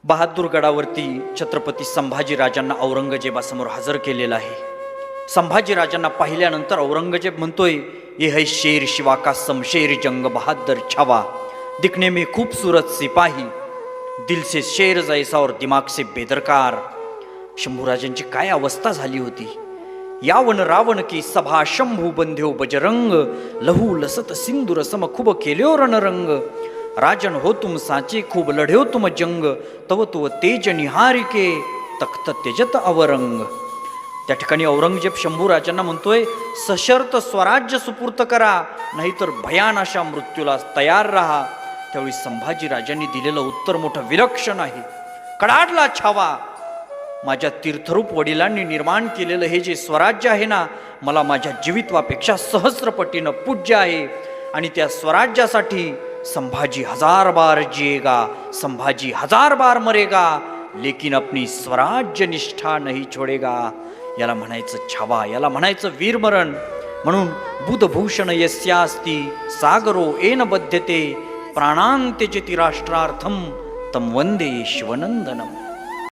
बहादूरगडावरती छत्रपती संभाजीराजांना औरंगजेबासमोर हजर केलेला आहे. संभाजीराजांना पाहिल्यानंतर औरंगजेब म्हणतोय, ये है शेर शिवा का समशेर जंग बहादुर छावा, दिखने में खूबसूरत सिपाही, दिल से शेर जैसा और दिमाग से बेदरकार. शंभूराजांची काय अवस्था झाली होती. यावन रावण की सभा शंभू बंध्यो बजरंग, लहू लसत सिंदूर सम खूब केल्यो रणरंग. राजन हो तुम साचे खूब लढ्यो तुम जंग, तव तुव तेज निहारिके तख्त तेजत अवरंग. त्या ठिकाणी औरंगजेब शंभूराजांना म्हणतोय, सशर्त स्वराज्य सुपूर्त करा, नाहीतर भयान अशा मृत्यूला तयार राहा. त्यावेळी संभाजीराजांनी दिलेलं उत्तर मोठं विलक्षण आहे. कडाडला छावा, माझ्या तीर्थरूप वडिलांनी निर्माण केलेलं हे जे स्वराज्य आहे ना, मला माझ्या जीवित्वापेक्षा सहस्रपटीनं पूज्य आहे. आणि त्या स्वराज्यासाठी संभाजी 1000 बार जिएगा, संभाजी 1000 बार मरेगा, लेकिन अपनी स्वराज्य निष्ठा नहीं छोडेगा. याला म्हणायचं छावा, याला म्हणायचं वीरमरण. म्हणून बुधभूषण यस्यास्ति सागरो येन बध्यते, प्राणांत्यजति राष्ट्रार्थम तम वंदे शिवनंदनम.